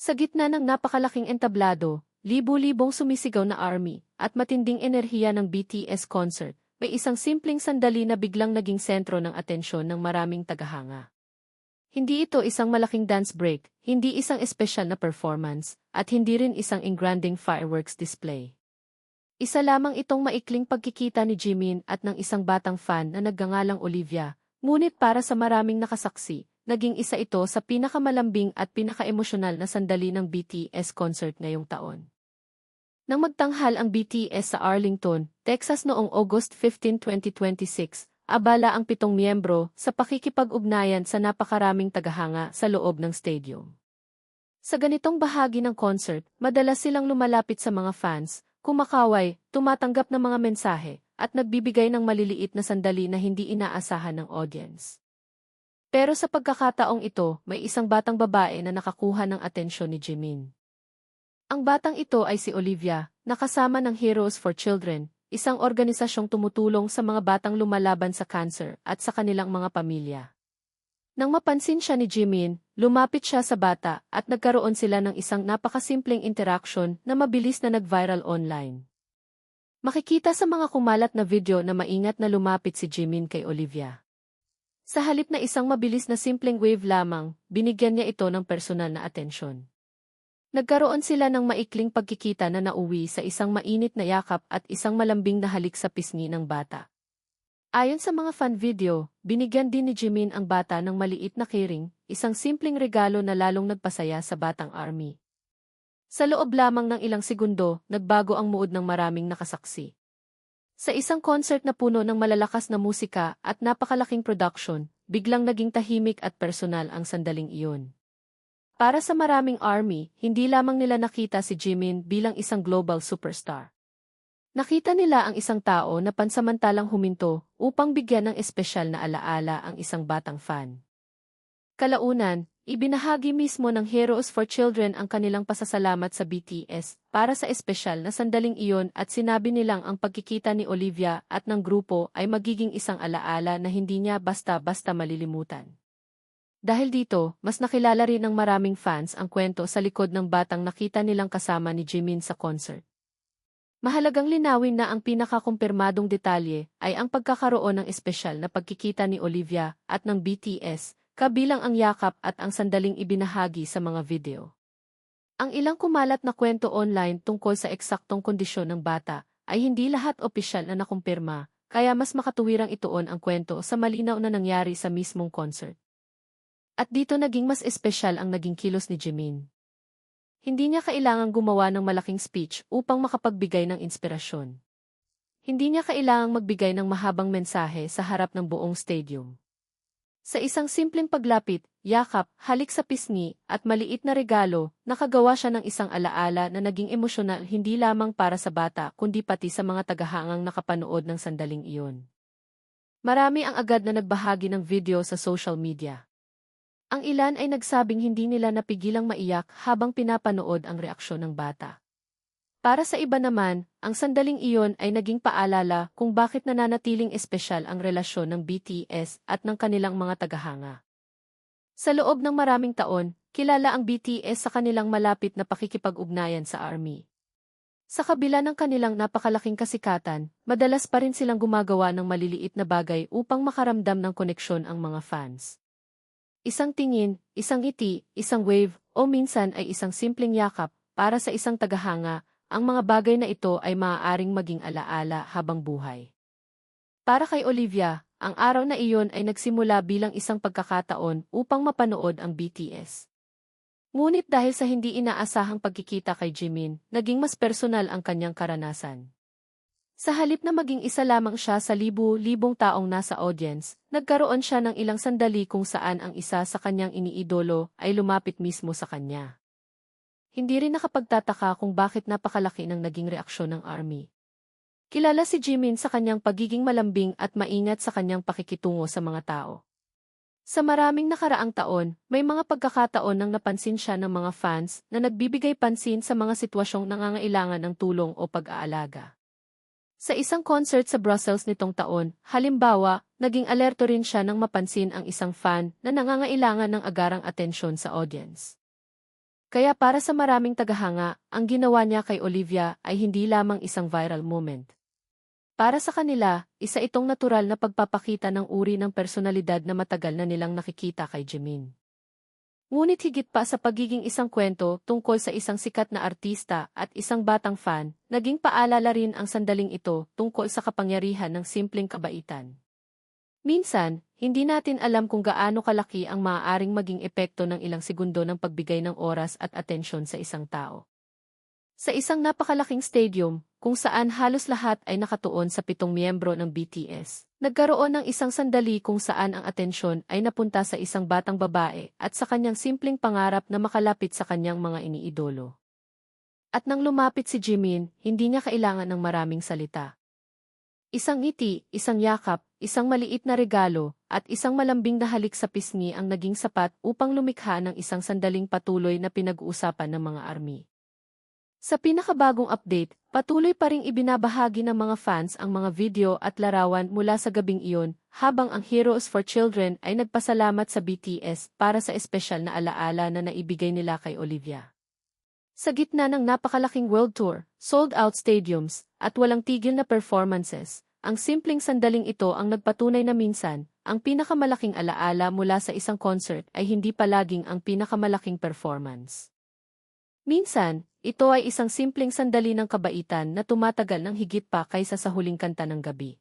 Sa gitna ng napakalaking entablado, libu-libong sumisigaw na army, at matinding enerhiya ng BTS concert, may isang simpleng sandali na biglang naging sentro ng atensyon ng maraming tagahanga. Hindi ito isang malaking dance break, hindi isang espesyal na performance, at hindi rin isang engranding fireworks display. Isa lamang itong maikling pagkikita ni Jimin at ng isang batang fan na nagngangalang Olivia, ngunit para sa maraming nakasaksi, naging isa ito sa pinakamalambing at pinakaemosyonal na sandali ng BTS concert ngayong taon. Nang magtanghal ang BTS sa Arlington, Texas noong August 15, 2026, abala ang 7 miyembro sa pakikipag-ugnayan sa napakaraming tagahanga sa loob ng stadium. Sa ganitong bahagi ng concert, madalas silang lumalapit sa mga fans, kumakaway, tumatanggap ng mga mensahe, at nagbibigay ng maliliit na sandali na hindi inaasahan ng audience. Pero sa pagkakataong ito, may isang batang babae na nakakuha ng atensyon ni Jimin. Ang batang ito ay si Olivia, na kasama ng Heroes for Children, isang organisasyong tumutulong sa mga batang lumalaban sa cancer at sa kanilang mga pamilya. Nang mapansin siya ni Jimin, lumapit siya sa bata at nagkaroon sila ng isang napakasimpleng interaction na mabilis na nag-viral online. Makikita sa mga kumalat na video na maingat na lumapit si Jimin kay Olivia. Sa halip na isang mabilis na simpleng wave lamang, binigyan niya ito ng personal na atensyon. Nagkaroon sila ng maikling pagkikita na nauwi sa isang mainit na yakap at isang malambing na halik sa pisngi ng bata. Ayon sa mga fan video, binigyan din ni Jimin ang bata ng maliit na keyring, isang simpleng regalo na lalong nagpasaya sa batang army. Sa loob lamang ng ilang segundo, nagbago ang mood ng maraming nakasaksi. Sa isang concert na puno ng malalakas na musika at napakalaking production, biglang naging tahimik at personal ang sandaling iyon. Para sa maraming army, hindi lamang nila nakita si Jimin bilang isang global superstar. Nakita nila ang isang tao na pansamantalang huminto upang bigyan ng espesyal na alaala ang isang batang fan. Kalaunan, ibinahagi mismo ng Heroes for Children ang kanilang pasasalamat sa BTS para sa espesyal na sandaling iyon at sinabi nilang ang pagkikita ni Olivia at ng grupo ay magiging isang alaala na hindi niya basta-basta malilimutan. Dahil dito, mas nakilala rin ng maraming fans ang kwento sa likod ng batang nakita nilang kasama ni Jimin sa concert. Mahalagang linawin na ang pinakakumpirmadong detalye ay ang pagkakaroon ng espesyal na pagkikita ni Olivia at ng BTS, kabilang ang yakap at ang sandaling ibinahagi sa mga video. Ang ilang kumalat na kwento online tungkol sa eksaktong kondisyon ng bata ay hindi lahat opisyal na nakumpirma, kaya mas makatuwirang ituon ang kwento sa malinaw na nangyari sa mismong concert. At dito naging mas espesyal ang naging kilos ni Jimin. Hindi niya kailangang gumawa ng malaking speech upang makapagbigay ng inspirasyon. Hindi niya kailangang magbigay ng mahabang mensahe sa harap ng buong stadium. Sa isang simpleng paglapit, yakap, halik sa pisngi, at maliit na regalo, nakagawa siya ng isang alaala na naging emosyonal hindi lamang para sa bata kundi pati sa mga tagahangang nakapanood ng sandaling iyon. Marami ang agad na nagbahagi ng video sa social media. Ang ilan ay nagsabing hindi nila napigilang maiyak habang pinapanood ang reaksyon ng bata. Para sa iba naman, ang sandaling iyon ay naging paalala kung bakit nananatiling espesyal ang relasyon ng BTS at ng kanilang mga tagahanga. Sa loob ng maraming taon, kilala ang BTS sa kanilang malapit na pakikipag-ugnayan sa army. Sa kabila ng kanilang napakalaking kasikatan, madalas pa rin silang gumagawa ng maliliit na bagay upang makaramdam ng koneksyon ang mga fans. Isang tingin, isang ngiti, isang wave, o minsan ay isang simpleng yakap, para sa isang tagahanga, ang mga bagay na ito ay maaaring maging alaala habang buhay. Para kay Olivia, ang araw na iyon ay nagsimula bilang isang pagkakataon upang mapanood ang BTS. Ngunit dahil sa hindi inaasahang pagkikita kay Jimin, naging mas personal ang kanyang karanasan. Sa halip na maging isa lamang siya sa libu-libong taong nasa audience, nagkaroon siya ng ilang sandali kung saan ang isa sa kanyang iniidolo ay lumapit mismo sa kanya. Hindi rin nakapagtataka kung bakit napakalaki ng naging reaksyon ng army. Kilala si Jimin sa kanyang pagiging malambing at maingat sa kanyang pakikitungo sa mga tao. Sa maraming nakaraang taon, may mga pagkakataon nang napansin siya ng mga fans na nagbibigay pansin sa mga sitwasyong nangangailangan ng tulong o pag-aalaga. Sa isang concert sa Brussels nitong taon, halimbawa, naging alerto rin siya nang mapansin ang isang fan na nangangailangan ng agarang atensyon sa audience. Kaya para sa maraming tagahanga, ang ginawa niya kay Olivia ay hindi lamang isang viral moment. Para sa kanila, isa itong natural na pagpapakita ng uri ng personalidad na matagal na nilang nakikita kay Jimin. Ngunit higit pa sa pagiging isang kwento tungkol sa isang sikat na artista at isang batang fan, naging paalala rin ang sandaling ito tungkol sa kapangyarihan ng simpleng kabaitan. Minsan, hindi natin alam kung gaano kalaki ang maaaring maging epekto ng ilang segundo ng pagbigay ng oras at atensyon sa isang tao. Sa isang napakalaking stadium, kung saan halos lahat ay nakatuon sa 7 miyembro ng BTS, nagkaroon ng isang sandali kung saan ang atensyon ay napunta sa isang batang babae at sa kanyang simpleng pangarap na makalapit sa kanyang mga iniidolo. At nang lumapit si Jimin, hindi niya kailangan ng maraming salita. Isang ngiti, isang yakap, isang maliit na regalo, at isang malambing na halik sa pisngi ang naging sapat upang lumikha ng isang sandaling patuloy na pinag-uusapan ng mga ARMY. Sa pinakabagong update, patuloy pa ring ibinabahagi ng mga fans ang mga video at larawan mula sa gabing iyon, habang ang Heroes for Children ay nagpasalamat sa BTS para sa espesyal na alaala na naibigay nila kay Olivia. Sa gitna ng napakalaking world tour, sold-out stadiums, at walang tigil na performances, ang simpleng sandaling ito ang nagpatunay na minsan, ang pinakamalaking alaala mula sa isang concert ay hindi palaging ang pinakamalaking performance. Minsan, ito ay isang simpleng sandali ng kabaitan na tumatagal ng higit pa kaysa sa huling kanta ng gabi.